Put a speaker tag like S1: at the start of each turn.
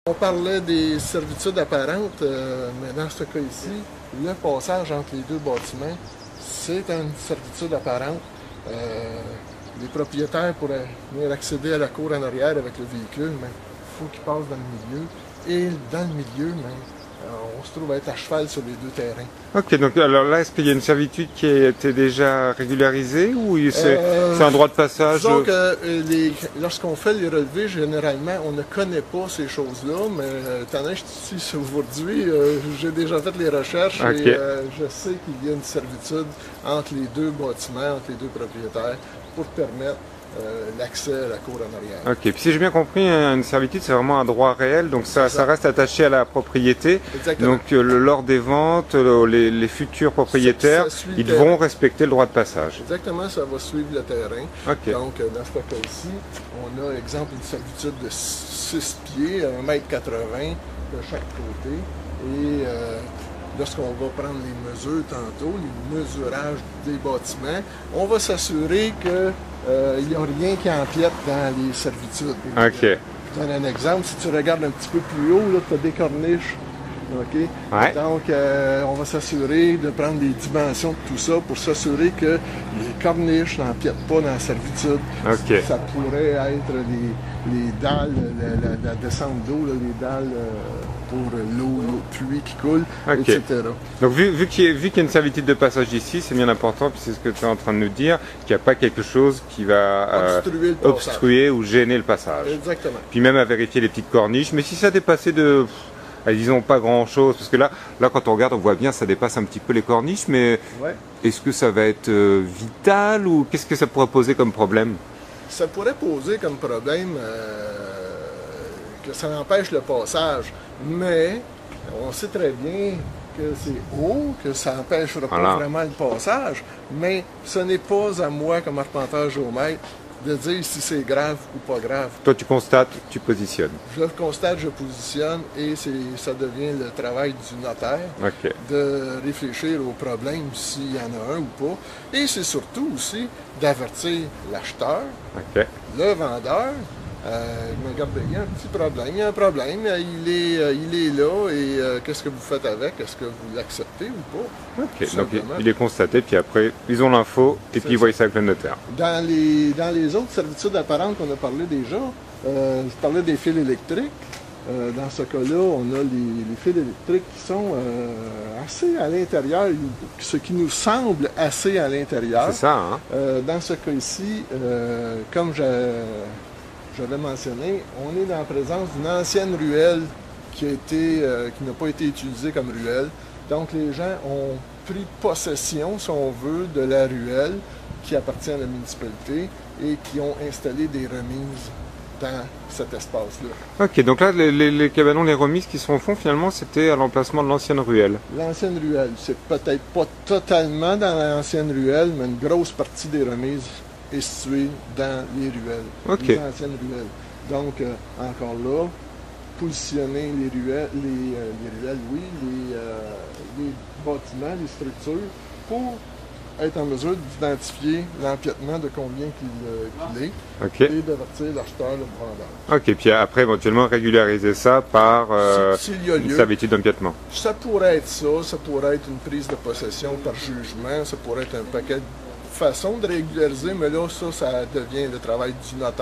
S1: On parlait des servitudes apparentes, mais dans ce cas ici, le passage entre les deux bâtiments, c'est une servitude apparente. Les propriétaires pourraient venir accéder à la cour en arrière avec le véhicule, mais il faut qu'ils passent dans le milieu. Et dans le milieu, on se trouve à être à cheval sur les deux terrains.
S2: Ok, donc alors là, est-ce qu'il y a une servitude qui a été déjà régularisée ou c'est un droit de passage?
S1: Disons que lorsqu'on fait les relevés, généralement, on ne connaît pas ces choses-là, mais étant donné que je suis ici aujourd'hui, j'ai déjà fait les recherches et je sais qu'il y a une servitude entre les deux bâtiments, entre les deux propriétaires, pour permettre l'accès à la cour en arrière.
S2: Ok, puis si j'ai bien compris, une servitude c'est vraiment un droit réel, donc ça reste attaché à la propriété.
S1: Exactement.
S2: Donc lors des ventes, les futurs propriétaires, ils vont respecter le droit de passage.
S1: Exactement, ça va suivre le terrain.
S2: Okay.
S1: Donc dans ce cas ici, on a exemple une servitude de 6 pieds, 1,80 m de chaque côté. Et lorsqu'on va prendre les mesures tantôt, les mesurages des bâtiments, on va s'assurer que il n'y a rien qui empiète dans les servitudes.
S2: Ok.
S1: Je donne un exemple. Si tu regardes un petit peu plus haut, tu as des corniches. Okay?
S2: Ouais.
S1: Donc, on va s'assurer de prendre les dimensions de tout ça pour s'assurer que les corniches n'empiètent pas dans la servitude.
S2: Okay.
S1: Ça pourrait être les dalles, la descente d'eau, les dalles pour l'eau de pluie qui coule,
S2: okay.
S1: etc.
S2: Donc vu qu'il y a une servitude de passage ici, c'est bien important, puis c'est ce que tu es en train de nous dire, qu'il n'y a pas quelque chose qui va obstruer ou gêner le passage.
S1: Exactement.
S2: Puis même à vérifier les petites corniches, mais si ça dépassait de... disons pas grand chose, parce que là quand on regarde, on voit bien ça dépasse un petit peu les corniches, mais est-ce que ça va être vital ou qu'est-ce que ça pourrait poser comme problème?
S1: Ça pourrait poser comme problème que ça empêche le passage, mais on sait très bien que c'est haut, que ça n'empêchera pas vraiment le passage, mais ce n'est pas à moi comme arpenteur géomètre de dire si c'est grave ou pas grave.
S2: Toi, tu constates, tu positionnes.
S1: Je constate, je positionne et ça devient le travail du notaire de réfléchir au problème s'il y en a un ou pas. Et c'est surtout aussi d'avertir l'acheteur, le vendeur. Regardez, il y a un petit problème, il y a un problème, il est là et qu'est-ce que vous faites avec? Est-ce que vous l'acceptez ou pas?
S2: Ok, donc il est constaté, puis après, ils ont l'info et puis ils voient ça avec le notaire.
S1: Dans les autres servitudes apparentes qu'on a parlé déjà, je parlais des fils électriques. Dans ce cas-là, on a les fils électriques qui sont assez à l'intérieur, ce qui nous semble assez à l'intérieur.
S2: C'est ça, hein?
S1: Dans ce cas ici, comme j'avais mentionné, on est dans la présence d'une ancienne ruelle qui n'a pas été utilisée comme ruelle. Donc les gens ont pris possession, si on veut, de la ruelle qui appartient à la municipalité et qui ont installé des remises dans cet espace-là.
S2: Ok, donc là, les cabanons, les remises qui sont au fond, finalement, c'était à l'emplacement de l'ancienne ruelle.
S1: L'ancienne ruelle, c'est peut-être pas totalement dans l'ancienne ruelle, mais une grosse partie des remises est située dans les ruelles, les anciennes ruelles. Donc, encore là, positionner les ruelles, les bâtiments, les structures, pour être en mesure d'identifier l'empiètement de combien qu'il est et d'avertir l'acheteur, le vendeur.
S2: Ok, puis après, éventuellement, régulariser ça par une servitude d'empiètement.
S1: Ça pourrait être ça pourrait être une prise de possession par jugement, ça pourrait être un paquet de façons de régulariser, mais là, ça devient le travail du notaire.